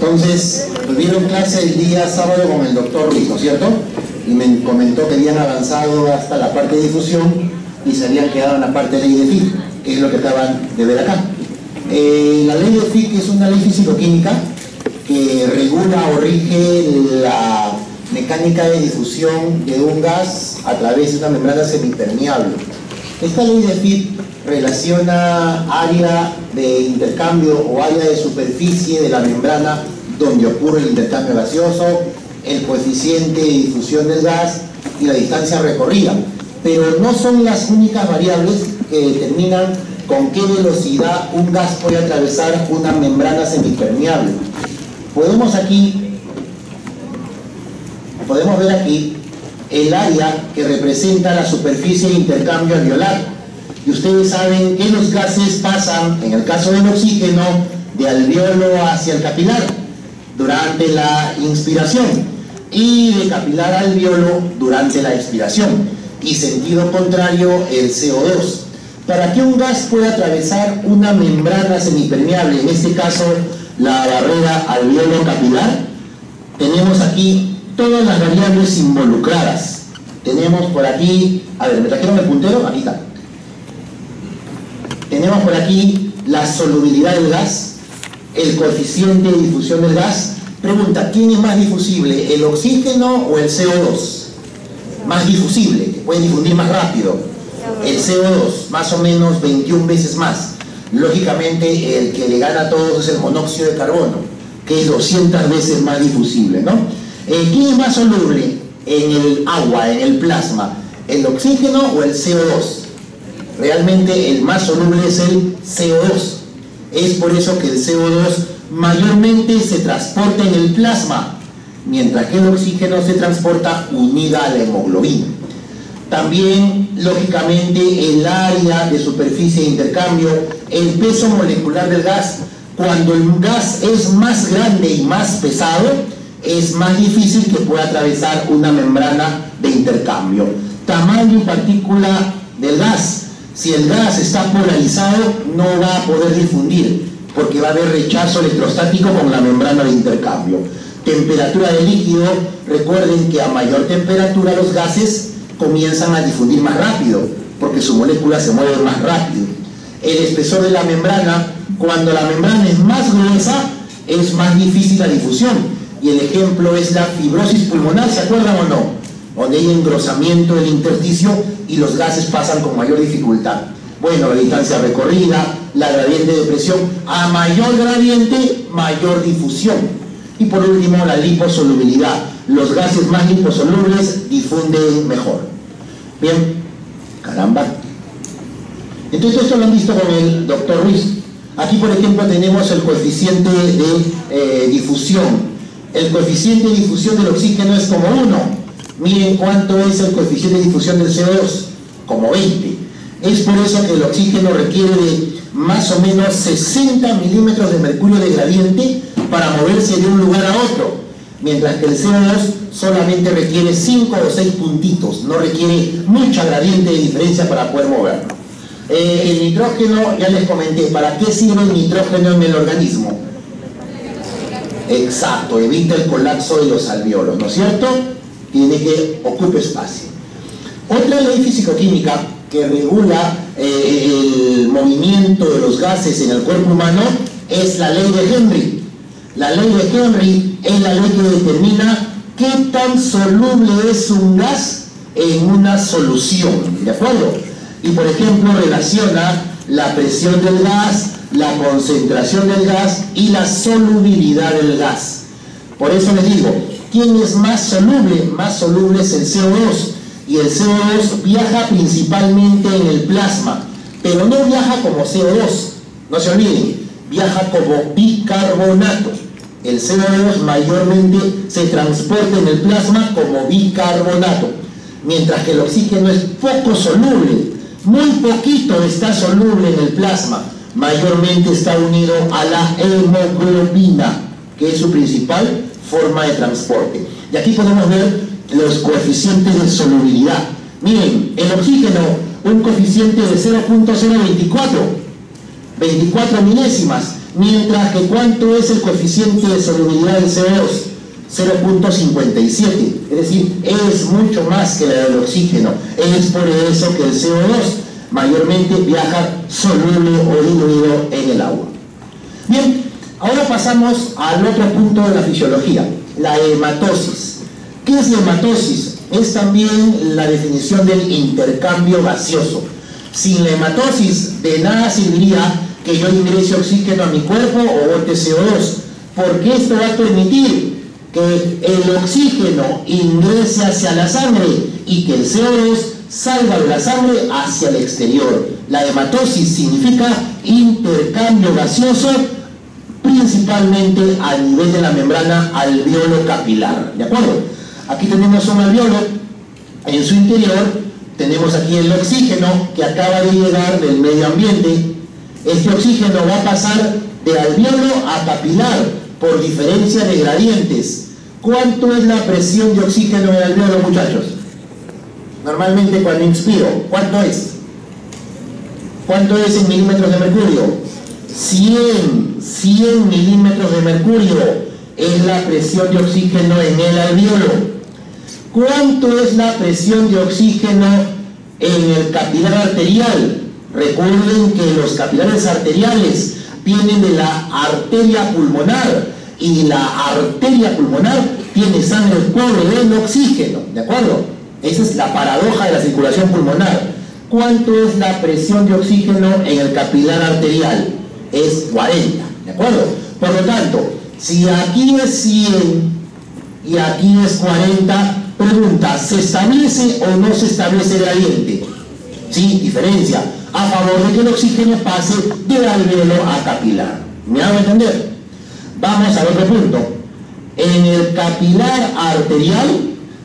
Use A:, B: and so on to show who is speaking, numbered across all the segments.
A: Entonces, tuvieron clase el día sábado con el doctor Ruiz, ¿no es cierto? Y me comentó que habían avanzado hasta la parte de difusión y se habían quedado en la parte de ley de Fick, que es lo que acaban de ver acá. La ley de Fick es una ley físico-química que regula o rige la mecánica de difusión de un gas a través de una membrana semipermeable. Esta ley de Fick relaciona área de intercambio o área de superficie de la membrana donde ocurre el intercambio gaseoso, el coeficiente de difusión del gas y la distancia recorrida. Pero no son las únicas variables que determinan con qué velocidad un gas puede atravesar una membrana semipermeable. Podemos ver aquí el área que representa la superficie de intercambio alveolar. Y ustedes saben que los gases pasan, en el caso del oxígeno, de alveolo hacia el capilar durante la inspiración y de capilar a alveolo durante la expiración, y sentido contrario el CO2. Para que un gas pueda atravesar una membrana semipermeable, en este caso la barrera alveolo-capilar, tenemos aquí todas las variables involucradas. Tenemos por aquí, a ver, ¿me trajeron el puntero? Aquí está. Tenemos por aquí la solubilidad del gas, el coeficiente de difusión del gas. Pregunta, ¿quién es más difusible, el oxígeno o el CO2? Más difusible, que puede difundir más rápido. El CO2, más o menos 21 veces más. Lógicamente, el que le gana a todos es el monóxido de carbono, que es 200 veces más difusible, ¿no? ¿Quién es más soluble en el agua, en el plasma? ¿El oxígeno o el CO2? Realmente el más soluble es el CO2. Es por eso que el CO2 mayormente se transporta en el plasma, mientras que el oxígeno se transporta unida a la hemoglobina. También, lógicamente, el área de superficie de intercambio, el peso molecular del gas. Cuando el gas es más grande y más pesado, es más difícil que pueda atravesar una membrana de intercambio. Tamaño y partícula del gas. Si el gas está polarizado, no va a poder difundir, porque va a haber rechazo electrostático con la membrana de intercambio. Temperatura del líquido. Recuerden que a mayor temperatura los gases comienzan a difundir más rápido, porque su molécula se mueve más rápido. El espesor de la membrana. Cuando la membrana es más gruesa, es más difícil la difusión. Y el ejemplo es la fibrosis pulmonar, ¿se acuerdan o no? Donde hay engrosamiento del intersticio y los gases pasan con mayor dificultad. Bueno, la distancia recorrida, la gradiente de presión. A mayor gradiente, mayor difusión. Y por último, la liposolubilidad. Los gases más liposolubles difunden mejor. Bien, caramba. Entonces esto lo han visto con el doctor Ruiz. Aquí, por ejemplo, tenemos el coeficiente de difusión. El coeficiente de difusión del oxígeno es como 1. Miren cuánto es el coeficiente de difusión del CO2, como 20. Es por eso que el oxígeno requiere de más o menos 60 milímetros de mercurio de gradiente para moverse de un lugar a otro, mientras que el CO2 solamente requiere 5 o 6 puntitos, no requiere mucha gradiente de diferencia para poder moverlo. El nitrógeno, ya les comenté, ¿para qué sirve el nitrógeno en el organismo? Exacto, evita el colapso de los alveolos, ¿no es cierto? Tiene que ocupar espacio. Otra ley físico-química que regula el movimiento de los gases en el cuerpo humano es la ley de Henry. La ley de Henry es la ley que determina qué tan soluble es un gas en una solución, ¿de acuerdo? Y por ejemplo relaciona la presión del gas, la concentración del gas y la solubilidad del gas. Por eso les digo, ¿quién es más soluble? Más soluble es el CO2. Y el CO2 viaja principalmente en el plasma, pero no viaja como CO2, no se olviden, viaja como bicarbonato. El CO2 mayormente se transporta en el plasma como bicarbonato, mientras que el oxígeno es poco soluble, muy poquito está soluble en el plasma, mayormente está unido a la hemoglobina, que es su principal forma de transporte. Y aquí podemos ver los coeficientes de solubilidad. Miren, el oxígeno, un coeficiente de 0.024, 24 milésimas, Mientras que ¿cuánto es el coeficiente de solubilidad del CO2? 0.57, es decir, es mucho más que la del oxígeno. Es por eso que el CO2 mayormente viaja soluble o diluido en el agua. Bien, ahora pasamos al otro punto de la fisiología, la hematosis. ¿Qué es la hematosis? Es también la definición del intercambio gaseoso. Sin la hematosis, de nada serviría que yo ingrese oxígeno a mi cuerpo o bote CO2, porque esto va a permitir que el oxígeno ingrese hacia la sangre y que el CO2 salga de la sangre hacia el exterior. La hematosis significa intercambio gaseoso, principalmente a nivel de la membrana alveolo capilar. ¿De acuerdo? Aquí tenemos un alveolo, en su interior tenemos aquí el oxígeno que acaba de llegar del medio ambiente. Este oxígeno va a pasar de alveolo a capilar por diferencia de gradientes. ¿Cuánto es la presión de oxígeno en el alveolo, muchachos? Normalmente cuando inspiro, ¿cuánto es? ¿Cuánto es en milímetros de mercurio? 100 milímetros de mercurio es la presión de oxígeno en el alveolo. ¿Cuánto es la presión de oxígeno en el capilar arterial? Recuerden que los capilares arteriales vienen de la arteria pulmonar y la arteria pulmonar tiene sangre pobre en oxígeno, ¿de acuerdo? Esa es la paradoja de la circulación pulmonar. ¿Cuánto es la presión de oxígeno en el capilar arterial? Es 40, ¿de acuerdo? Por lo tanto, si aquí es 100 y aquí es 40, pregunta, ¿se establece o no se establece gradiente? Sí, diferencia, a favor de que el oxígeno pase del alveolo a capilar. ¿Me hago entender? Vamos al otro punto. En el capilar arterial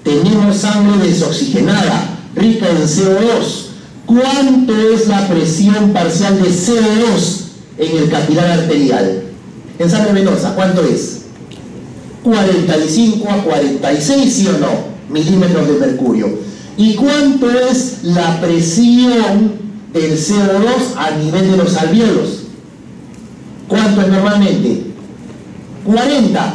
A: tenemos sangre desoxigenada, rica en CO2. ¿Cuánto es la presión parcial de CO2 en el capilar arterial? En sangre venosa, ¿cuánto es? 45 a 46, ¿sí o no? Milímetros de mercurio. ¿Y cuánto es la presión del CO2 a nivel de los alvéolos? ¿Cuánto es normalmente? 40.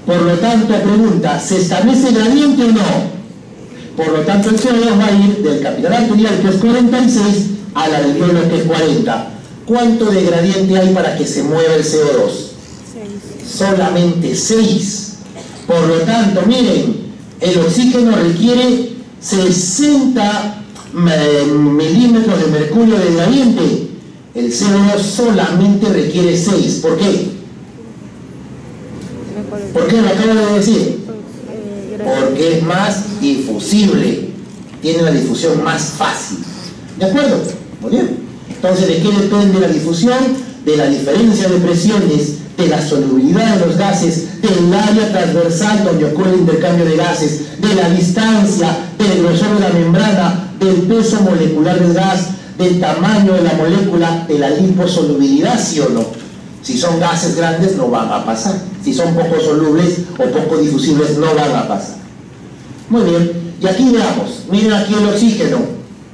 A: Por lo tanto, pregunta, ¿se establece gradiente o no? Por lo tanto, el CO2 va a ir del capilar arterial, que es 46, al alveolo, que es 40. ¿Cuánto de gradiente hay para que se mueva el CO2? 6. Solamente 6. Por lo tanto, miren, el oxígeno requiere 60 milímetros de mercurio de gradiente. El CO2 solamente requiere 6. ¿Por qué? ¿Por qué lo acabo de decir? Porque es más difusible, tiene una difusión más fácil. ¿De acuerdo? Muy bien. Entonces, ¿de qué depende la difusión? De la diferencia de presiones, de la solubilidad de los gases, del área transversal donde ocurre el intercambio de gases, de la distancia, del grosor de la membrana, del peso molecular del gas, del tamaño de la molécula, de la liposolubilidad, ¿sí o no? Si son gases grandes no van a pasar. Si son poco solubles o poco difusibles no van a pasar. Muy bien, y aquí veamos, miren aquí el oxígeno.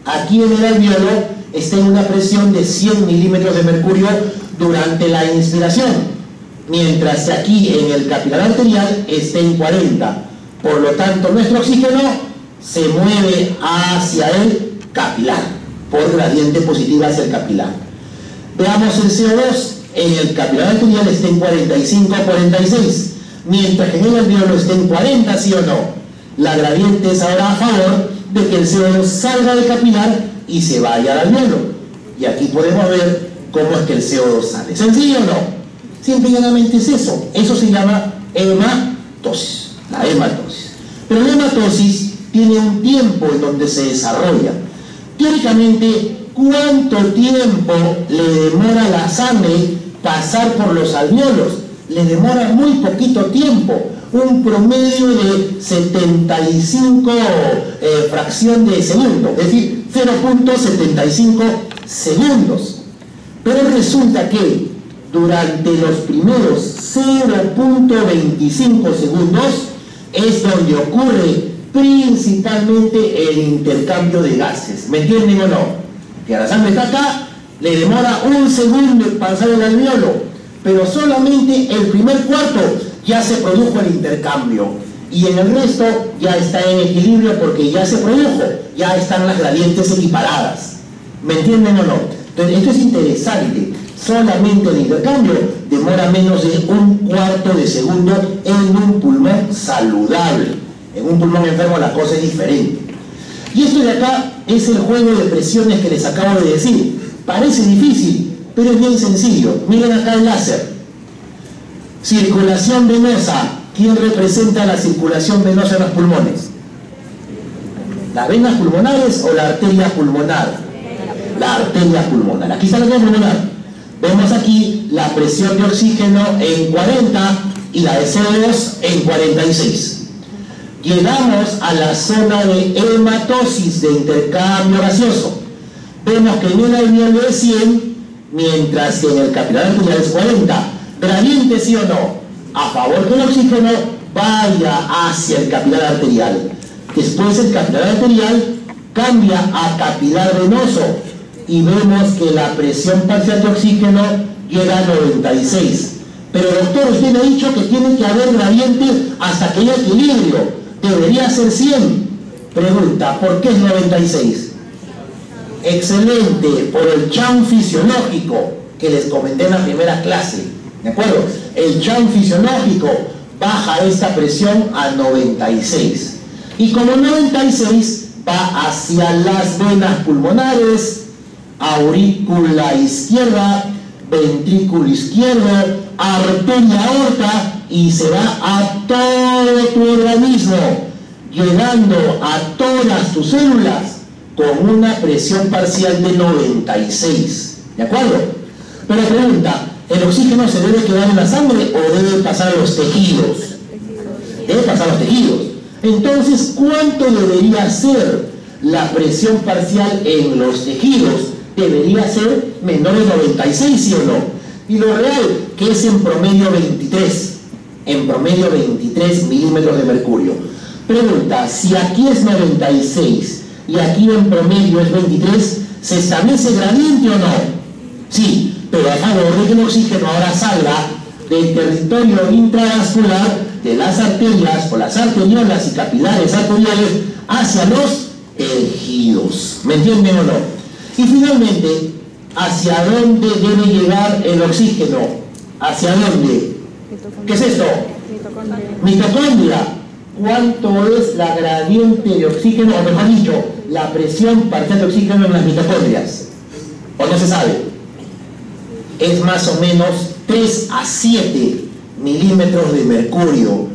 A: Aquí en el alveolo está en una presión de 100 milímetros de mercurio durante la inspiración, mientras que aquí en el capilar arterial está en 40. Por lo tanto, nuestro oxígeno se mueve hacia el capilar, por gradiente positiva hacia el capilar. Veamos el CO2. En el capilar arterial está en 45 a 46, mientras que en el alveolo está en 40, ¿sí o no? La gradiente es ahora a favor de que el CO2 salga del capilar y se vaya al alveolo. Y aquí podemos ver cómo es que el CO2 sale. ¿Sencillo o no? Simple y llanamente es eso. Eso se llama hematosis, la hematosis. Pero la hematosis tiene un tiempo en donde se desarrolla. Teóricamente, ¿cuánto tiempo le demora la sangre pasar por los alvéolos? Le demora muy poquito tiempo, un promedio de 75 fracción de segundo, es decir, 0.75 segundos. Pero resulta que durante los primeros 0.25 segundos es donde ocurre principalmente el intercambio de gases. ¿Me entienden o no? Que la sangre está acá le demora 1 segundo en pasar el alveolo, pero solamente el primer cuarto ya se produjo el intercambio y en el resto ya está en equilibrio porque ya se produjo, ya están las gradientes equiparadas. ¿Me entienden o no? Entonces esto es interesante. Solamente el intercambio demora menos de 1/4 de segundo en un pulmón saludable. En un pulmón enfermo la cosa es diferente. Y esto de acá es el juego de presiones que les acabo de decir. Parece difícil, pero es bien sencillo. Miren acá el láser. Circulación venosa. ¿Quién representa la circulación venosa en los pulmones? ¿Las venas pulmonares o la arteria pulmonar? La arteria pulmonar. Aquí está la arteria pulmonar. Vemos aquí la presión de oxígeno en 40 y la de CO2 en 46. Llegamos a la zona de hematosis, de intercambio gaseoso. Vemos que en el alveolo es 100, mientras que en el capilar arterial es 40. ¿Gradiente sí o no? A favor que el oxígeno vaya hacia el capilar arterial. Después el capilar arterial cambia a capilar venoso y vemos que la presión parcial de oxígeno llega a 96. Pero doctor, usted me ha dicho que tiene que haber gradiente hasta que haya equilibrio. Debería ser 100. Pregunta, ¿por qué es 96? Excelente, por el chant fisiológico que les comenté en la primera clase. ¿De acuerdo? El chant fisiológico baja esta presión a 96. Y como 96 va hacia las venas pulmonares, aurícula izquierda, ventrículo izquierdo, arteria aorta y se va a todo tu organismo, llegando a todas tus células con una presión parcial de 96. ¿De acuerdo? Pero pregunta, ¿el oxígeno se debe quedar en la sangre o debe pasar a los tejidos? Debe pasar a los tejidos. Entonces, ¿cuánto debería ser la presión parcial en los tejidos? Debería ser menor de 96, ¿sí o no? Y lo real, que es en promedio 23. En promedio 23 milímetros de mercurio. Pregunta, si aquí es 96 y aquí en promedio es 23, ¿se establece gradiente o no? Sí, pero a favor de que el oxígeno ahora salga del territorio intravascular de las arterias o las arteriolas y capilares arteriales hacia los tejidos. ¿Me entienden o no? Y finalmente, ¿hacia dónde debe llegar el oxígeno? ¿Hacia dónde? ¿Qué es esto? Mitocondria. ¿Cuánto es la gradiente de oxígeno, o mejor dicho, la presión parcial de oxígeno en las mitocondrias? ¿O no se sabe? Es más o menos 3 a 7 milímetros de mercurio.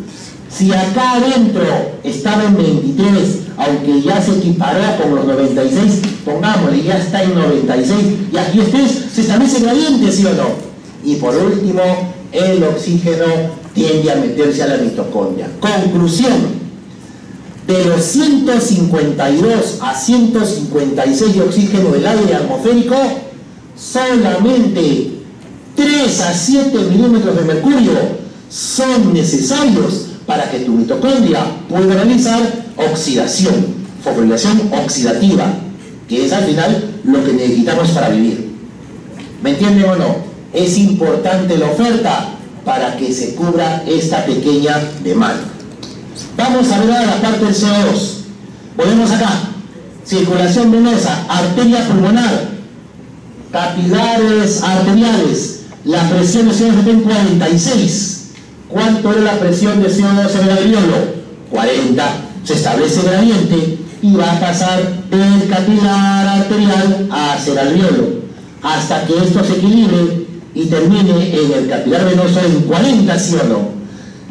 A: Si acá adentro estaba en 23, aunque ya se equiparó con los 96, pongámosle, ya está en 96, y aquí se establece gradiente, ¿sí o no? Y por último, el oxígeno tiende a meterse a la mitocondria. Conclusión, de los 152 a 156 de oxígeno del aire atmosférico, solamente 3 a 7 milímetros de mercurio son necesarios para que tu mitocondria pueda realizar oxidación, fosforilación oxidativa, que es al final lo que necesitamos para vivir. ¿Me entienden o no? Es importante la oferta para que se cubra esta pequeña demanda. Vamos a ver ahora la parte del CO2. Volvemos acá. Circulación venosa, arteria pulmonar, capilares arteriales. La presión de CO2 está en 46. ¿Cuánto era la presión de CO2 en el alveolo? 40. Se establece gradiente y va a pasar del capilar arterial hacia el alveolo, hasta que esto se equilibre y termine en el capilar venoso en 40, ¿sí o no?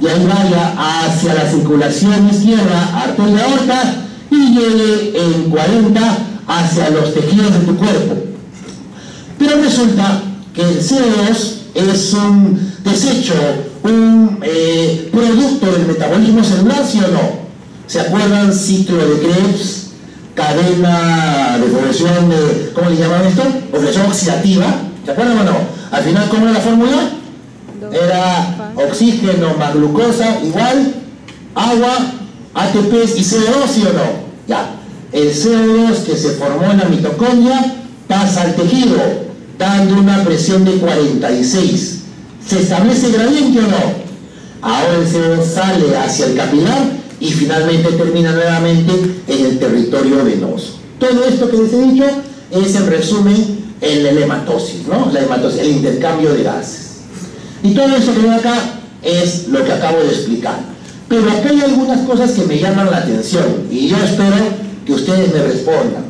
A: Y ahí vaya hacia la circulación izquierda, arteria aorta, y llegue en 40 hacia los tejidos de tu cuerpo. Pero resulta que el CO2 es un desecho, un producto del metabolismo celular, ¿sí o no? ¿Se acuerdan? Ciclo de Krebs, cadena de progresión de, ¿cómo le llaman esto? Progresión oxidativa. ¿Se acuerdan o no? Al final, ¿cómo era la fórmula? Era oxígeno más glucosa igual agua, ATP y CO2, ¿sí o no? Ya. El CO2 que se formó en la mitocondria pasa al tejido, dando una presión de 46. ¿Se establece gradiente o no? Ahora el CO2 sale hacia el capilar y finalmente termina nuevamente en el territorio venoso. Todo esto que les he dicho es en resumen en la hematosis, ¿no? La hematosis, el intercambio de gases. Y todo eso que veo acá es lo que acabo de explicar. Pero acá hay algunas cosas que me llaman la atención y yo espero que ustedes me respondan.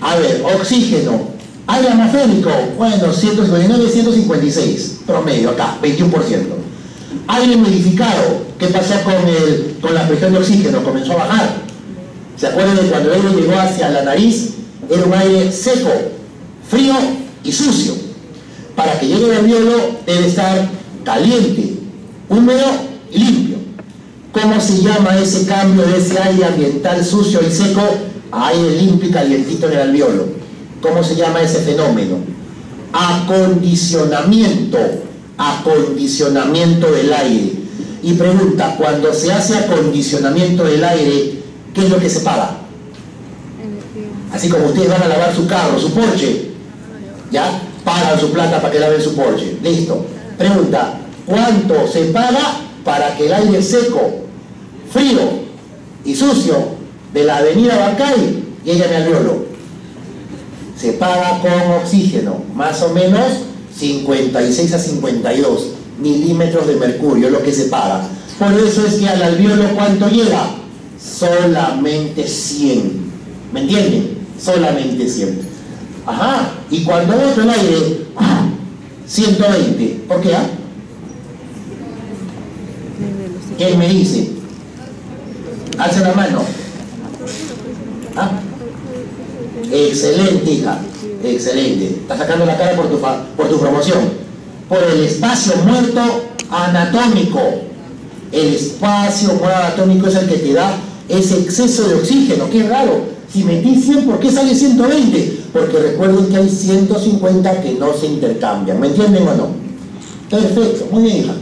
A: A ver, oxígeno, aire atmosférico, bueno, 159, 156, promedio acá, 21%. Aire modificado, ¿qué pasó con la presión de oxígeno? Comenzó a bajar. ¿Se acuerdan de cuando el aire llegó hacia la nariz? Era un aire seco, frío y sucio. Para que llegue al alvéolo debe estar caliente, húmedo y limpio. ¿Cómo se llama ese cambio de ese aire ambiental sucio y seco a aire limpio y calientito en el alvéolo? ¿Cómo se llama ese fenómeno? Acondicionamiento. Acondicionamiento del aire. Y pregunta, cuando se hace acondicionamiento del aire, ¿qué es lo que se paga? Así como ustedes van a lavar su carro, su Porsche, ¿ya? Pagan su plata para que laven su Porsche. Listo. Pregunta, ¿cuánto se paga para que el aire seco, frío y sucio de la avenida Bancay llegue al alvéolo? Se paga con oxígeno, más o menos 56 a 52 milímetros de mercurio, es lo que se paga. Por eso es que al alvéolo, ¿cuánto llega? Solamente 100. ¿Me entienden? Solamente 100. Ajá. Y cuando boto el aire, 120. ¿Por qué? ¿Quién me dice? Alza la mano. ¿Ah? Excelente, hija. Excelente. Estás sacando la cara por tu promoción. Por el espacio muerto anatómico. El espacio muerto anatómico es el que te da ese exceso de oxígeno. Qué raro. Si metí 100, ¿por qué sale 120? Porque recuerden que hay 150 que no se intercambian. ¿Me entienden o no? Perfecto. Muy bien, hija.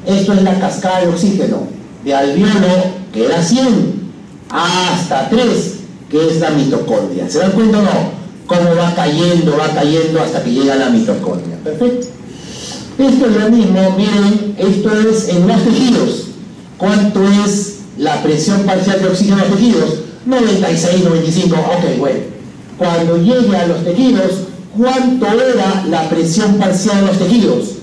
A: Esto es la cascada de oxígeno. De alvéolo, que era 100, hasta 3, que es la mitocondria. ¿Se dan cuenta o no? Cómo va cayendo hasta que llega a la mitocondria. Perfecto. Esto es lo mismo, miren, esto es en los tejidos. ¿Cuánto es la presión parcial de oxígeno en los tejidos? 96, 95, ok, bueno. Cuando llegue a los tejidos, ¿cuánto era la presión parcial en los tejidos?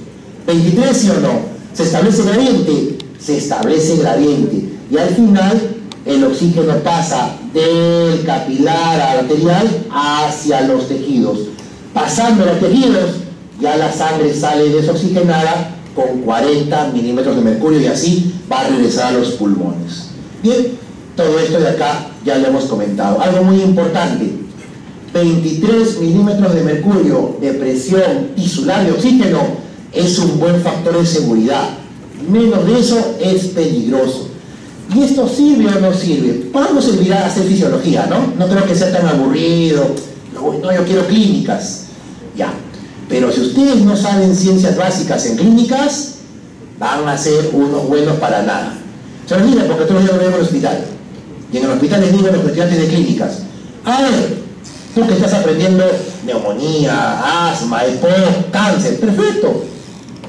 A: 23, ¿sí o no? ¿Se establece gradiente? Se establece gradiente. Y al final, el oxígeno pasa del capilar arterial hacia los tejidos. Pasando los tejidos, ya la sangre sale desoxigenada con 40 milímetros de mercurio y así va a regresar a los pulmones. Bien, todo esto de acá ya lo hemos comentado. Algo muy importante, 23 milímetros de mercurio de presión tisular de oxígeno es un buen factor de seguridad. Menos de eso es peligroso. ¿Y esto sirve o no sirve? ¿Para algo servirá hacer fisiología, no? No creo que sea tan aburrido. No, yo quiero clínicas. Ya. Pero si ustedes no saben ciencias básicas en clínicas, van a ser unos buenos para nada. Se los digo porque todos los días lo veo en el hospital. Y en el hospital les digo a los estudiantes de clínicas, a ver, tú que estás aprendiendo neumonía, asma, EPOC, cáncer, perfecto.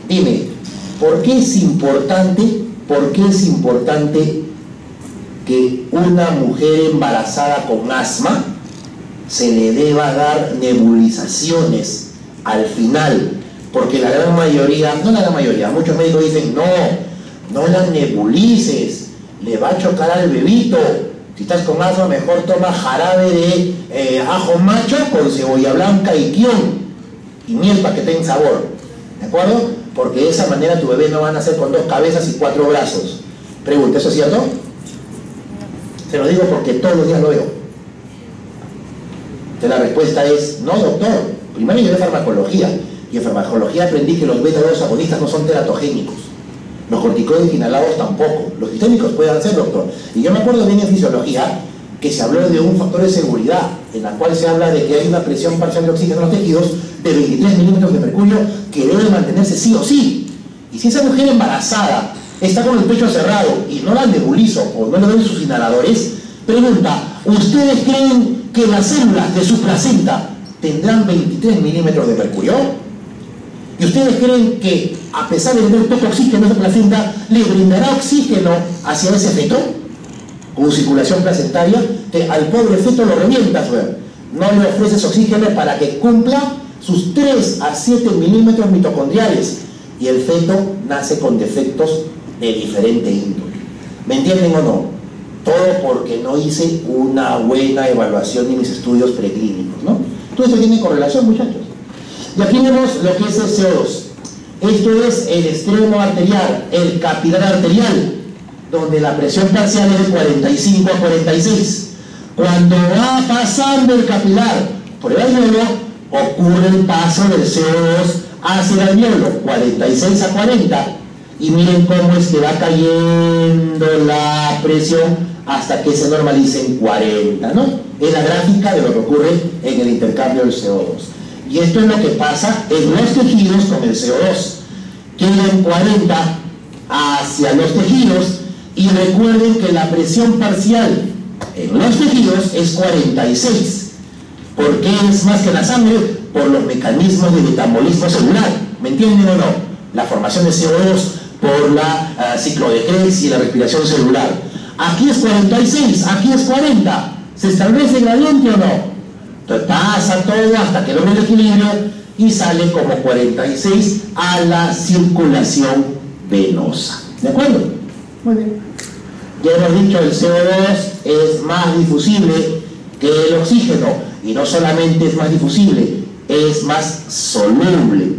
A: Dime, ¿por qué es importante que una mujer embarazada con asma se le deba dar nebulizaciones al final? Porque la gran mayoría, no la gran mayoría, muchos médicos dicen, no la nebulices, le va a chocar al bebito. Si estás con asma, mejor toma jarabe de ajo macho con cebolla blanca y quión y miel para que tenga sabor, ¿de acuerdo? Porque de esa manera tu bebé no va a nacer con 2 cabezas y 4 brazos. Pregunta, ¿eso es cierto? Se lo digo porque todos los días lo veo. Entonces la respuesta es, no, doctor. Primero yo de farmacología, y en farmacología aprendí que los beta-2 agonistas no son teratogénicos. Los corticoides inhalados tampoco. Los sistémicos pueden ser, doctor. Y yo me acuerdo bien en fisiología que se habló de un factor de seguridad, en la cual se habla de que hay una presión parcial de oxígeno en los tejidos de 23 milímetros de mercurio que debe mantenerse sí o sí. Y si esa mujer embarazada está con el pecho cerrado y no la nebulizo o no le doy sus inhaladores, pregunta, ¿ustedes creen que las células de su placenta tendrán 23 milímetros de mercurio. ¿Y ustedes creen que, a pesar de tener poco oxígeno en la placenta, le brindará oxígeno hacia ese feto? Con circulación placentaria, que al pobre feto lo revientas, no le ofreces oxígeno para que cumpla sus 3 a 7 milímetros mitocondriales, y el feto nace con defectos de diferente índole. ¿Me entienden o no? Todo porque no hice una buena evaluación de mis estudios preclínicos, ¿no? Todo esto tiene correlación, muchachos. Y aquí vemos lo que es el CO2. Esto es el extremo arterial, el capilar arterial, donde la presión parcial es de 45 a 46. Cuando va pasando el capilar por el alveolo, ocurre el paso del CO2 hacia el alveolo, 46 a 40. Y miren cómo es que va cayendo la presión hasta que se normalice en 40, ¿no? Es la gráfica de lo que ocurre en el intercambio del CO2. Y esto es lo que pasa en los tejidos con el CO2. Queda en 40 hacia los tejidos, y recuerden que la presión parcial en los tejidos es 46. ¿Por qué es más que la sangre? Por los mecanismos de metabolismo celular. ¿Me entienden o no? La formación de CO2 por la ciclo de Krebs y la respiración celular. Aquí es 46, aquí es 40. ¿Se establece gradiente o no? Entonces pasa todo hasta que logra el equilibrio y sale como 46 a la circulación venosa. ¿De acuerdo? Muy bien. Ya hemos dicho, el CO2 es más difusible que el oxígeno, y no solamente es más difusible, es más soluble.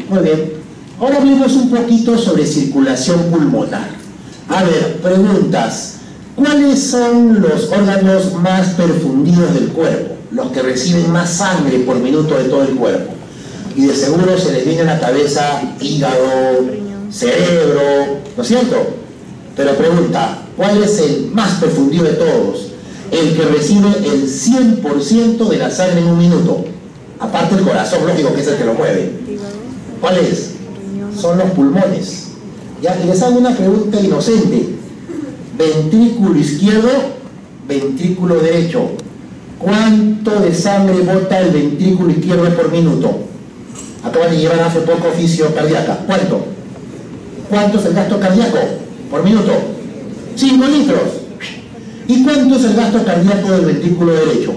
A: Muy bien. Ahora hablemos un poquito sobre circulación pulmonar. A ver, preguntas. ¿Cuáles son los órganos más perfundidos del cuerpo? Los que reciben más sangre por minuto de todo el cuerpo. Y de seguro se les viene a la cabeza hígado, cerebro, ¿no es cierto? Pero pregunta, ¿cuál es el más perfundido de todos? El que recibe el 100% de la sangre en un minuto. Aparte el corazón, lógico, que es el que lo mueve. ¿Cuál es? Son los pulmones. Ya, y les hago una pregunta inocente. Ventrículo izquierdo, ventrículo derecho. ¿Cuánto de sangre bota el ventrículo izquierdo por minuto? Acaban de llevar hace poco oficio cardíaca. ¿Cuánto? ¿Cuánto es el gasto cardíaco por minuto? 5 litros. ¿Y cuánto es el gasto cardíaco del ventrículo derecho?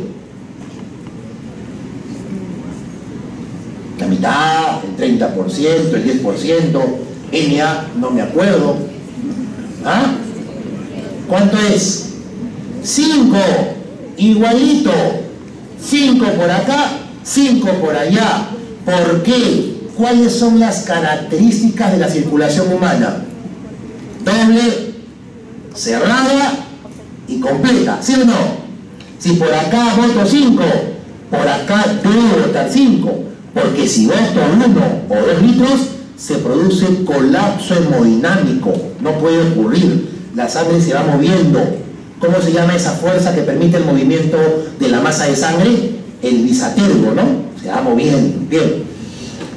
A: La mitad, el 30%, el 10%, NA, no me acuerdo. ¿Ah? ¿Cuánto es? 5, igualito. 5 por acá, 5 por allá. ¿Por qué? ¿Cuáles son las características de la circulación humana? Doble, cerrada y completa, ¿sí o no? Si por acá voto 5, por acá debo votar 5, porque si voto 1 o 2 litros, se produce colapso hemodinámico, no puede ocurrir, la sangre se va moviendo. ¿Cómo se llama esa fuerza que permite el movimiento de la masa de sangre? El bisatergo, ¿no? Se va moviendo, bien.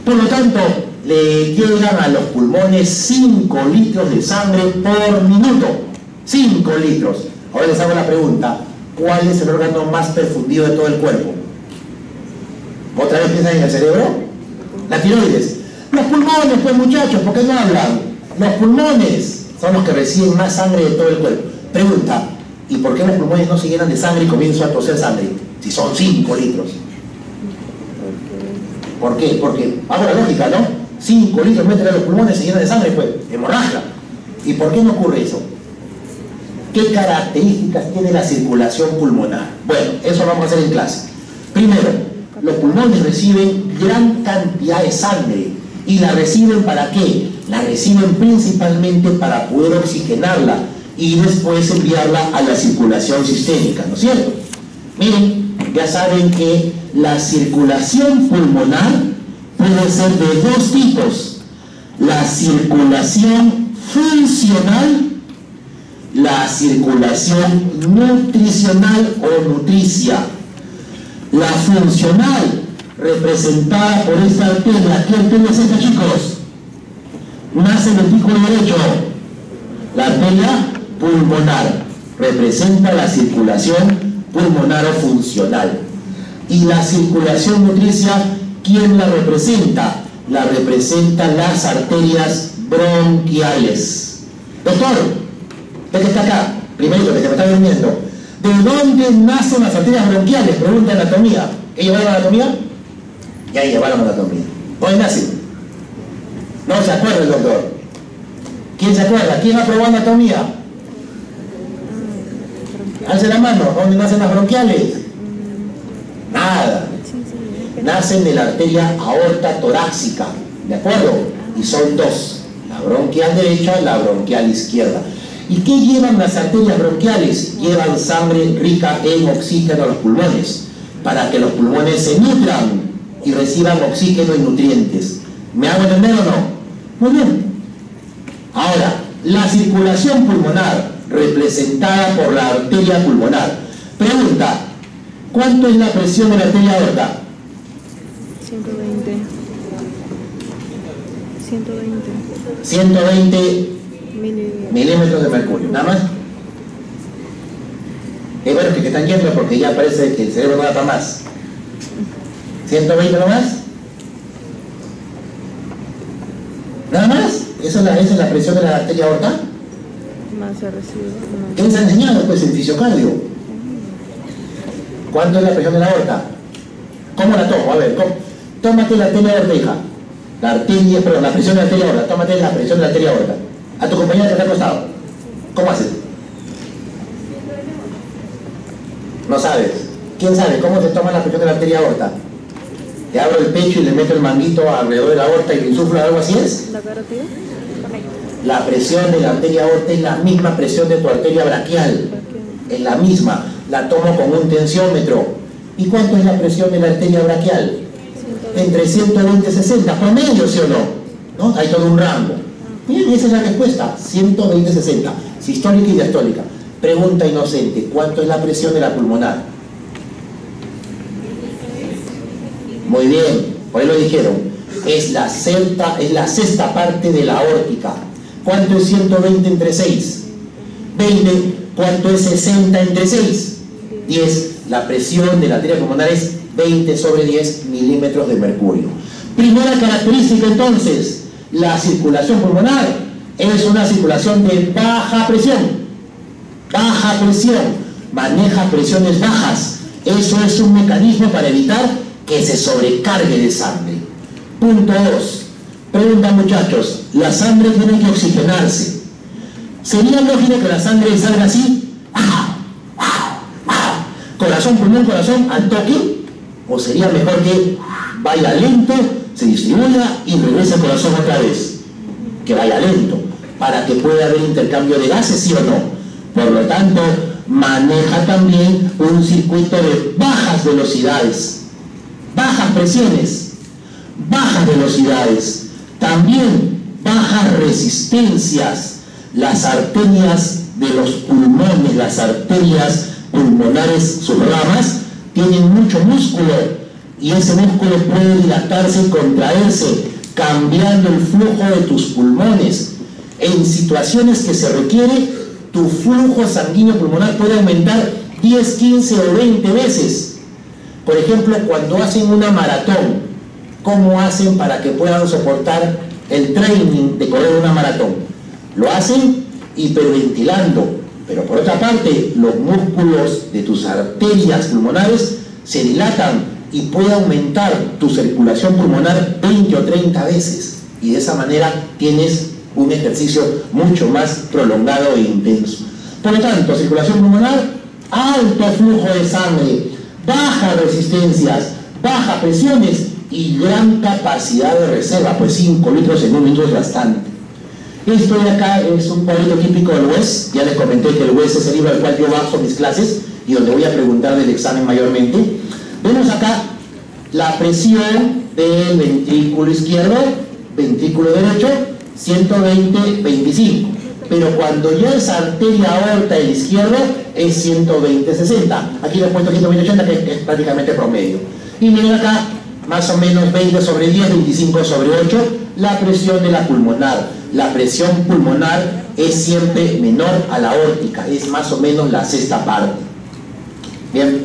A: Por lo tanto, le llegan a los pulmones 5 litros de sangre por minuto. 5 litros. Ahora les hago la pregunta, ¿cuál es el órgano más perfundido de todo el cuerpo? ¿Otra vez piensan en el cerebro? La tiroides. Los pulmones, pues muchachos, ¿por qué no hablan? Los pulmones son los que reciben más sangre de todo el cuerpo. Pregunta, ¿y por qué los pulmones no se llenan de sangre y comienzan a toser sangre? Si son 5 litros. ¿Por qué? Porque, hago la lógica, ¿no? 5 litros meten a los pulmones, se llenan de sangre, pues, hemorragia. ¿Y por qué no ocurre eso? ¿Qué características tiene la circulación pulmonar? Bueno, eso lo vamos a hacer en clase. Primero, los pulmones reciben gran cantidad de sangre. ¿Y la reciben para qué? La reciben principalmente para poder oxigenarla y después enviarla a la circulación sistémica, ¿no es cierto? Miren, ya saben que la circulación pulmonar puede ser de 2 tipos. La circulación funcional, la circulación nutricional o nutricia. La funcional, representada por esta arteria. ¿Qué arteria es esta, chicos? Nace el ventrículo derecho. La arteria pulmonar representa la circulación pulmonar o funcional. Y la circulación nutricia, ¿quién la representa? La representan las arterias bronquiales. Doctor, usted que está acá, primero que se me está durmiendo, ¿de dónde nacen las arterias bronquiales? Pregunta anatomía. ¿Qué llevaron anatomía? Ya llevaron anatomía. ¿Dónde nacen? No se acuerda el doctor. ¿Quién se acuerda? ¿Quién aprobó anatomía? Alce la mano. ¿Dónde nacen las bronquiales? Nada. Nacen de la arteria aorta torácica. ¿De acuerdo? Y son dos. La bronquial derecha y la bronquial izquierda. ¿Y qué llevan las arterias bronquiales? Llevan sangre rica en oxígeno a los pulmones, para que los pulmones se nutran y reciban oxígeno y nutrientes. ¿Me hago entender o no? Muy bien. Ahora, la circulación pulmonar, representada por la arteria pulmonar. Pregunta, ¿cuánto es la presión de la arteria aorta? 120 milímetros de mercurio, nada más. Es bueno que están yendo porque ya parece que el cerebro no da para más. 120 nomás. Nada más. Esa es la presión de la arteria aorta.
B: Más se recibe. No.
A: ¿Qué les ha enseñado pues en fisiocardio? ¿Cuánto es la presión de la aorta? ¿Cómo la tomo? A ver, tómate la arteria aorta, hija. La presión de la arteria aorta. Tómate la presión de la arteria aorta. A tu compañera que está al costado. ¿Cómo haces? No sabes. ¿Quién sabe cómo se toma la presión de la arteria aorta? Te abro el pecho y le meto el manguito alrededor de la aorta y le insuflo, algo así es.
B: ¿La carotida?
A: La presión de la arteria aorta es la misma presión de tu arteria braquial. Es la misma. La tomo con un tensiómetro. ¿Y cuánto es la presión de la arteria braquial?
B: 120.
A: Entre 120 y 60. Promedio, ¿sí o no? ¿No? Hay todo un rango. Bien, esa es la respuesta. 120 y 60. Sistólica y diastólica. Pregunta inocente. ¿Cuánto es la presión de la pulmonar? Muy bien. Por ahí lo dijeron. Es la sexta parte de la aórtica. ¿Cuánto es 120 entre 6? 20. ¿Cuánto es 60 entre 6? 10. La presión de la arteria pulmonar es 20 sobre 10 milímetros de mercurio. Primera característica entonces, la circulación pulmonar es una circulación de baja presión. Baja presión, maneja presiones bajas. Eso es un mecanismo para evitar que se sobrecargue de sangre. Punto 2. Pregunta, muchachos, la sangre tiene que oxigenarse. ¿Sería lógico que la sangre salga así? Corazón, pulmón, corazón, al toque. ¿O sería mejor que vaya lento, se distribuya y regrese al corazón otra vez? Que vaya lento, para que pueda haber intercambio de gases, ¿sí o no? Por lo tanto, maneja también un circuito de bajas velocidades, bajas presiones, bajas velocidades, también bajas resistencias. Las arterias de los pulmones, las arterias pulmonares, sus ramas, tienen mucho músculo y ese músculo puede dilatarse y contraerse, cambiando el flujo de tus pulmones. En situaciones que se requiere, tu flujo sanguíneo pulmonar puede aumentar 10, 15 o 20 veces. Por ejemplo, cuando hacen una maratón, ¿cómo hacen para que puedan soportar el training de correr una maratón? Lo hacen hiperventilando, pero por otra parte, los músculos de tus arterias pulmonares se dilatan y puede aumentar tu circulación pulmonar 20 o 30 veces. Y de esa manera tienes un ejercicio mucho más prolongado e intenso. Por lo tanto, circulación pulmonar, alto flujo de sangre, bajas resistencias, bajas presiones y gran capacidad de reserva, pues 5 litros en un minuto es bastante. Esto de acá es un cuadrito típico del WES. Ya les comenté que el WES es el libro al cual yo baso mis clases y donde voy a preguntar del examen mayormente. Vemos acá la presión del ventrículo izquierdo, ventrículo derecho, 120-25. Pero cuando ya es arteria aorta del izquierdo, es 120-60. Aquí le he puesto 120-80, que es prácticamente promedio. Y miren acá, más o menos 20 sobre 10, 25 sobre 8, la presión de la pulmonar. La presión pulmonar es siempre menor a la aórtica, es más o menos la sexta parte. Bien,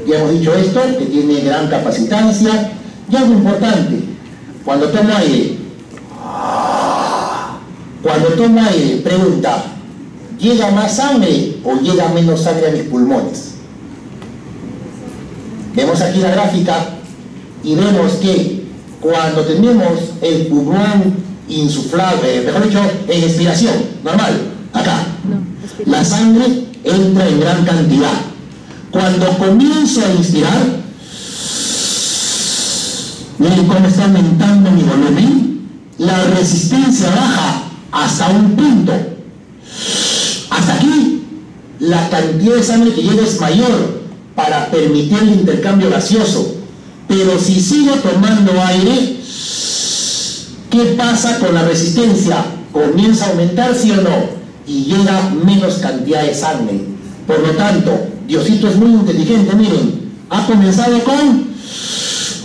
A: Ya hemos dicho esto, que tiene gran capacitancia. Y algo importante, cuando tomo aire, pregunta, ¿llega más sangre o llega menos sangre a mis pulmones? Vemos aquí la gráfica y vemos que cuando tenemos el pulmón insuflado, mejor dicho, en expiración, normal, acá, la sangre entra en gran cantidad. Cuando comienzo a inspirar, miren cómo está aumentando mi volumen, la resistencia baja hasta un punto. Hasta aquí, la cantidad de sangre que llega es mayor para permitir el intercambio gaseoso. Pero si sigo tomando aire, ¿qué pasa con la resistencia? ¿Comienza a aumentar, sí o no? Y llega menos cantidad de sangre. Por lo tanto, Diosito es muy inteligente, miren, ha comenzado con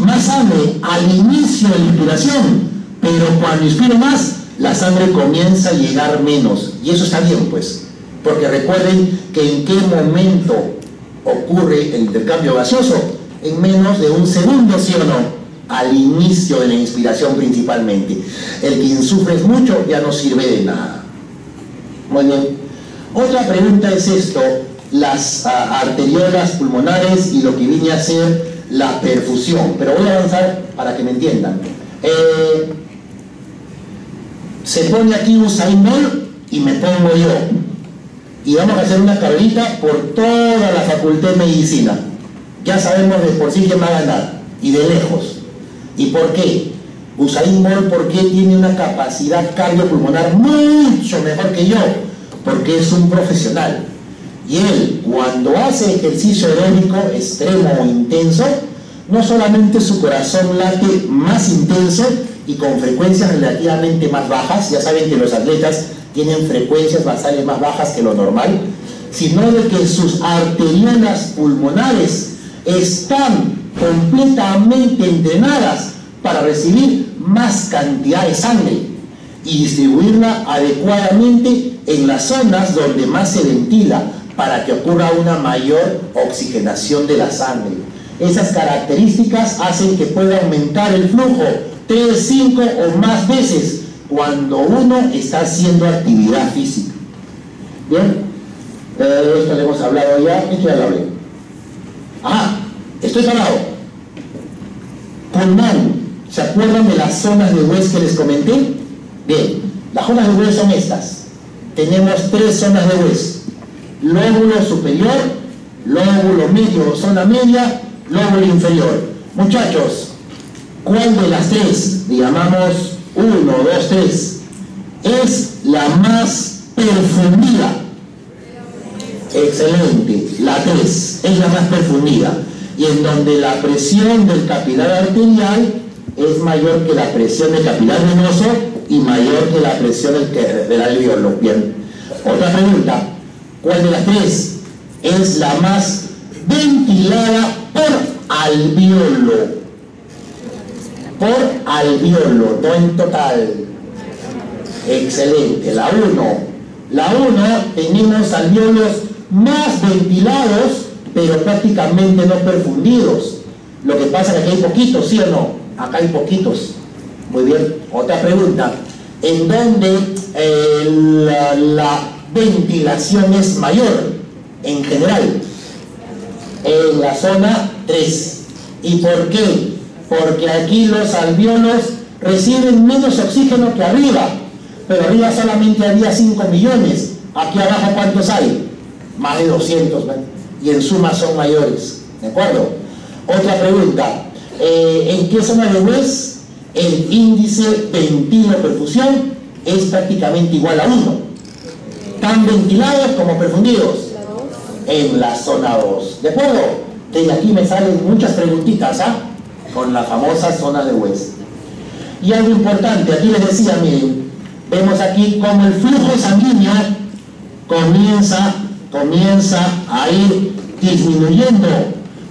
A: más sangre al inicio de la inspiración, pero cuando inspiro más, la sangre comienza a llegar menos. Y eso está bien, pues, porque recuerden que en qué momento ocurre el intercambio gaseoso, en menos de un segundo, ¿sí o no? Al inicio de la inspiración principalmente. El que insufles mucho ya no sirve de nada. Muy bien. Otra pregunta es esto, las arteriolas pulmonares y lo que viene a ser la perfusión. Pero voy a avanzar para que me entiendan. Se pone aquí Usain Bolt y me pongo yo. Y vamos a hacer una carrerita por toda la Facultad de Medicina. Ya sabemos de por sí quién va a ganar, y de lejos. ¿Y por qué? Usain Bolt, ¿por qué tiene una capacidad cardiopulmonar mucho mejor que yo? Porque es un profesional. Y él, cuando hace ejercicio aeróbico extremo o intenso, no solamente su corazón late más intenso y con frecuencias relativamente más bajas, ya saben que los atletas tienen frecuencias basales más bajas que lo normal, sino de que sus arteriolas pulmonares están completamente entrenadas para recibir más cantidad de sangre y distribuirla adecuadamente en las zonas donde más se ventila para que ocurra una mayor oxigenación de la sangre. Esas características hacen que pueda aumentar el flujo 3, 5 o más veces cuando uno está haciendo actividad física. Bien, esto le hemos hablado ya, esto ya lo hablé. Estoy parado. Pulmón, ¿se acuerdan de las zonas de West que les comenté? Bien, las zonas de West son estas. Tenemos 3 zonas de West: lóbulo superior, lóbulo medio, zona media, lóbulo inferior. Muchachos, ¿cuál de las 3, le llamamos 1, 2, 3, es la más perfundida? Excelente, la 3 es la más perfundida, y en donde la presión del capilar arterial es mayor que la presión del capilar venoso y mayor que la presión del alveolo. Bien, otra pregunta, ¿cuál de las 3 es la más ventilada por alveolo? Por alveolo, no en total. Excelente, la 1. La 1 tenemos alveolos más ventilados, pero prácticamente no perfundidos. Lo que pasa es que aquí hay poquitos, ¿sí o no? Acá hay poquitos. Muy bien, otra pregunta. ¿En dónde la ventilación es mayor en general? En la zona 3. ¿Y por qué? Porque aquí los alveolos reciben menos oxígeno que arriba, pero arriba solamente había 5 millones. Aquí abajo, ¿cuántos hay? Más de 200, ¿ven? Y en suma son mayores, ¿de acuerdo? Otra pregunta, ¿en qué zona de West el índice ventilo-perfusión es prácticamente igual a 1? ¿Tan ventilados como perfundidos? En la zona 2, ¿de acuerdo? Desde aquí me salen muchas preguntitas, con la famosa zona de West. Y algo importante, aquí les decía, miren, vemos aquí cómo el flujo sanguíneo comienza a ir disminuyendo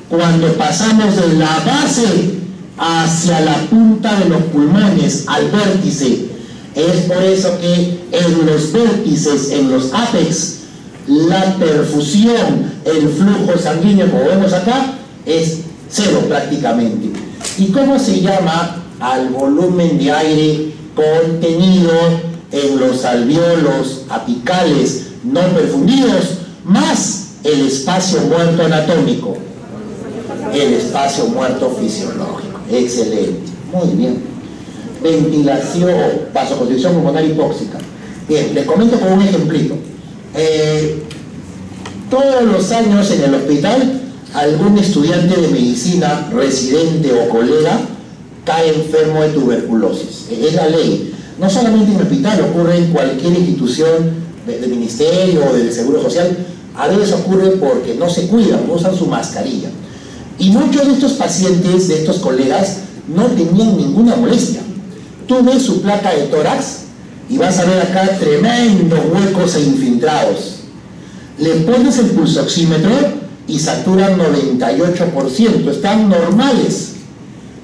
A: cuando pasamos de la base hacia la punta de los pulmones, al vértice. Es por eso que en los vértices, en los ápex, la perfusión, el flujo sanguíneo, como vemos acá, es cero prácticamente. ¿Y cómo se llama al volumen de aire contenido en los alvéolos apicales no perfundidos más el espacio muerto anatómico? El espacio muerto fisiológico. Excelente, muy bien. Ventilación, vasoconstricción pulmonar hipóxica. Bien, les comento con un ejemplito. Todos los años en el hospital algún estudiante de medicina, residente o colega, cae enfermo de tuberculosis. Es la ley. No solamente en el hospital, ocurre en cualquier institución del ministerio o del Seguro Social. A veces ocurre porque no se cuidan, no usan su mascarilla. Y muchos de estos pacientes, de estos colegas, no tenían ninguna molestia. Tú ves su placa de tórax y vas a ver acá tremendos huecos e infiltrados. Le pones el pulsoxímetro y saturan 98%, están normales.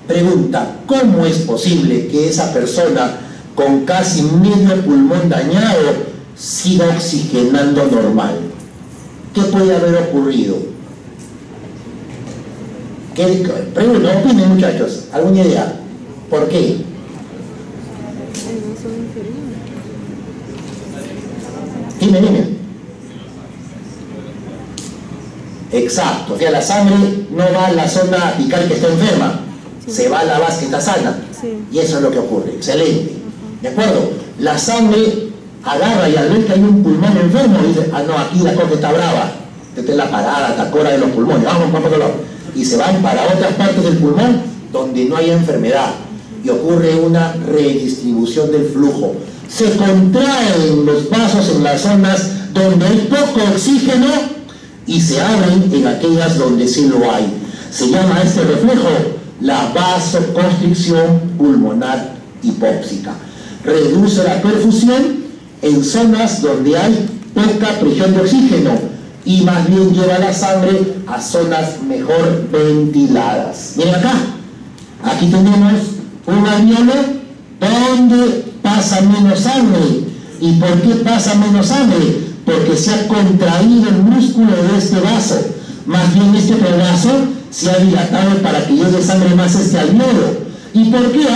A: Pregunta, ¿cómo es posible que esa persona con casi medio pulmón dañado siga oxigenando normal? ¿Qué puede haber ocurrido? Pregunta, opinen muchachos, ¿alguna idea? ¿Por qué? Dime. Exacto, o sea, la sangre no va a la zona apical que está enferma, sí, se va a la base que está sana, sí, y eso es lo que ocurre. Excelente. ¿De acuerdo? La sangre agarra y al ver que hay un pulmón enfermo dice, ah no, aquí la cosa está brava, esta es la parada, la cora de los pulmones, vamos para otro lado, y se van para otras partes del pulmón donde no hay enfermedad y ocurre una redistribución del flujo. Se contraen los vasos en las zonas donde hay poco oxígeno y se abren en aquellas donde sí lo hay. Se llama este reflejo la vasoconstricción pulmonar hipóxica. Reduce la perfusión en zonas donde hay poca presión de oxígeno y más bien lleva la sangre a zonas mejor ventiladas. Miren acá, aquí tenemos un alvéolo donde pasa menos sangre. ¿Y por qué pasa menos sangre? Porque se ha contraído el músculo de este vaso. Más bien este otro vaso se ha dilatado para que llegue sangre más a este alvéolo. ¿Y por qué?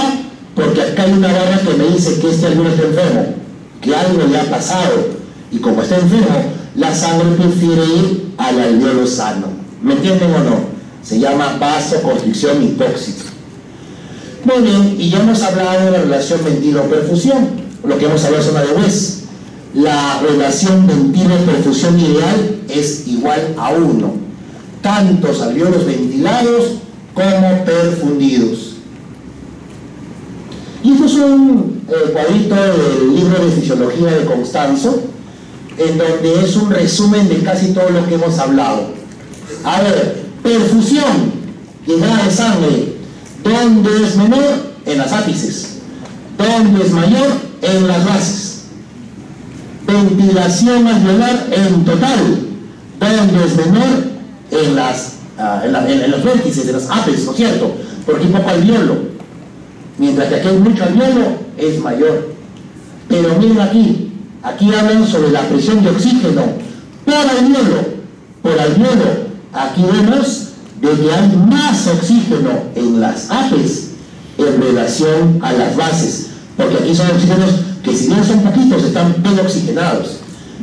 A: Porque acá hay una barra que me dice que este alvéolo está enfermo, que algo le ha pasado. Y como está enfermo, la sangre prefiere ir al alvéolo sano. ¿Me entienden o no? Se llama vasoconstricción hipóxica. Muy bien, y ya hemos hablado de la relación ventilo-perfusión. Lo que hemos hablado es una de West. La relación ventilo-perfusión ideal es igual a 1. Tantos alvéolos ventilados como perfundidos. Y esto es un cuadrito del libro de Fisiología de Constanzo, en donde es un resumen de casi todo lo que hemos hablado. A ver, perfusión, llegada de sangre. ¿Dónde es menor? En las ápices. ¿Dónde es mayor? En las bases. Ventilación alveolar en total. ¿Dónde es menor? En los vértices de las ápices, ¿no es cierto? Porque hay poco alveolo. Mientras que aquí hay mucho alveolo, es mayor. Pero miren aquí hablan sobre la presión de oxígeno por alveolo. Por alveolo, aquí vemos de que hay más oxígeno en las ápices en relación a las bases, porque aquí son oxígenos que si bien son poquitos, están bien oxigenados.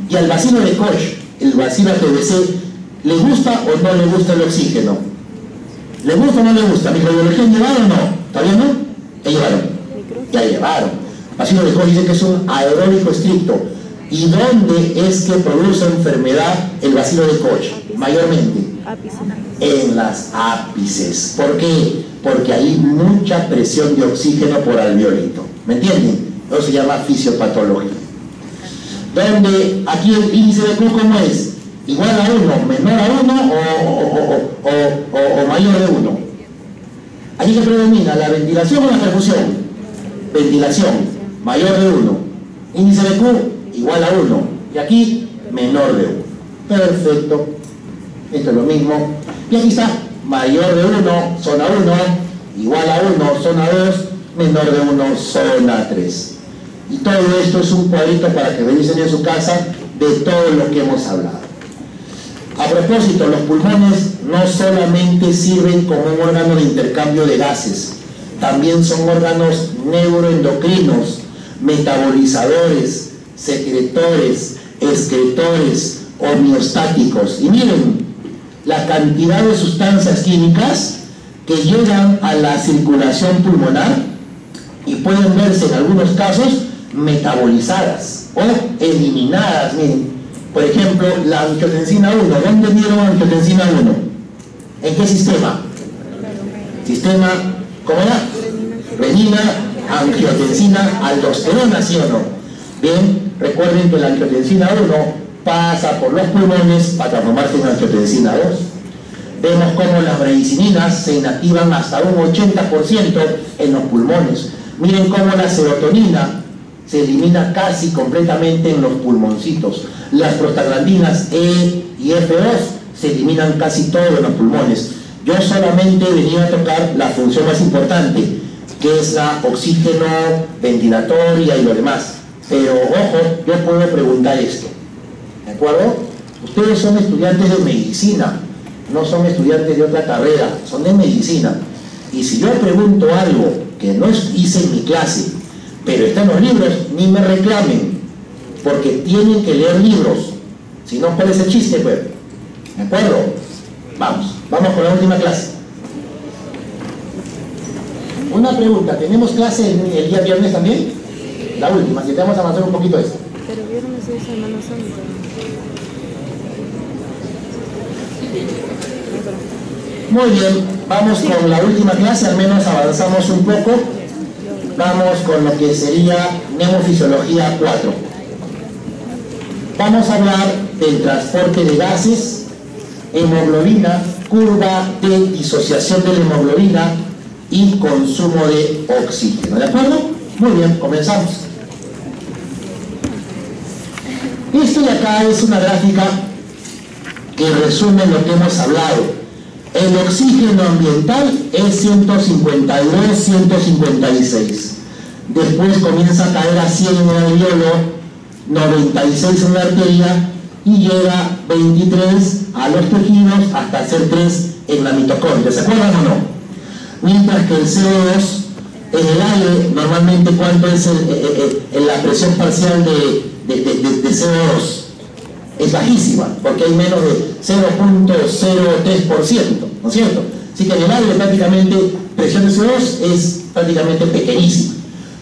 A: Y al bacilo de Koch, el bacilo PVC, ¿le gusta o no le gusta el oxígeno? ¿Le gusta o no le gusta? ¿Microbiología llevaron o no? ¿Todavía no? ¿Ya llevaron? Ya llevaron. Bacilo de Koch dice que es un aeróbico estricto. ¿Y dónde es que produce enfermedad el bacilo de Koch? Mayormente en las ápices. ¿Por qué? Porque hay mucha presión de oxígeno por alveolito. ¿Me entienden? Eso se llama fisiopatología. Donde aquí el índice de flujo, ¿cómo es? Igual a 1, menor a 1 o mayor de 1. Aquí se predomina la ventilación o la perfusión. Ventilación, mayor de 1. Índice de Q, igual a 1. Y aquí, menor de 1. Perfecto. Esto es lo mismo. Y aquí está, mayor de 1, zona 1, igual a 1, zona 2, menor de 1, zona 3. Y todo esto es un cuadrito para que revisen en su casa de todo lo que hemos hablado. A propósito, los pulmones no solamente sirven como un órgano de intercambio de gases, también son órganos neuroendocrinos, metabolizadores, secretores, excretores, homeostáticos. Y miren, la cantidad de sustancias químicas que llegan a la circulación pulmonar y pueden verse en algunos casos metabolizadas o eliminadas. Miren, por ejemplo, la angiotensina 1. ¿Dónde dieron angiotensina 1? ¿En qué sistema? Sistema, ¿cómo era? Renina, angiotensina, aldosterona, ¿sí o no? Bien, recuerden que la angiotensina 1 pasa por los pulmones para transformarse en angiotensina 2. Vemos cómo las bradicininas se inactivan hasta un 80% en los pulmones. Miren cómo la serotonina se elimina casi completamente en los pulmoncitos. Las prostaglandinas E y F2 se eliminan casi todo en los pulmones. Yo solamente he venido a tocar la función más importante, que es la oxígeno, ventilatoria y lo demás. Pero ojo, yo puedo preguntar esto, ¿de acuerdo? Ustedes son estudiantes de medicina, no son estudiantes de otra carrera, son de medicina. Y si yo pregunto algo que no hice en mi clase, pero está en los libros, ni me reclamen, porque tienen que leer libros. Si no, ¿cuál es el chiste, pues? ¿De acuerdo? Vamos con la última clase. Una pregunta, ¿tenemos clase el día viernes también? La última, si te vamos a avanzar un poquito esto.
B: Pero viernes es Semana Santa.
A: Muy bien, vamos con la última clase, al menos avanzamos un poco. Vamos con lo que sería Neumofisiología 4. Vamos a hablar del transporte de gases, hemoglobina, curva de disociación de la hemoglobina y consumo de oxígeno. ¿De acuerdo? Muy bien, comenzamos. Esto de acá es una gráfica que resume lo que hemos hablado. El oxígeno ambiental es 152, 156. Después comienza a caer a 100 en el alveolo, 96 en la arteria y llega 23 a los tejidos hasta hacer 3 en la mitocondria. ¿Se acuerdan o no? Mientras que el CO2 en el aire, normalmente, ¿cuánto es la presión parcial de CO2? Es bajísima, porque hay menos de 0.03%, ¿no es cierto? Así que en el aire prácticamente presión de CO2 es prácticamente pequeñísima.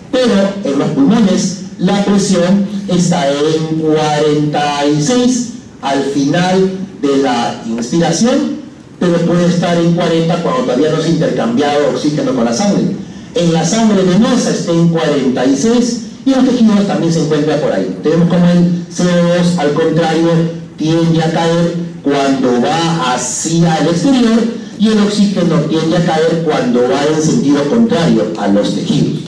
A: Pero en los pulmones la presión está en 46 al final de la inspiración, pero puede estar en 40 cuando todavía no se ha intercambiado oxígeno con la sangre. En la sangre venosa está en 46 y los tejidos también se encuentra por ahí. Tenemos como el CO2, al contrario, tiende a caer cuando va hacia el exterior y el oxígeno tiende a caer cuando va en sentido contrario a los tejidos.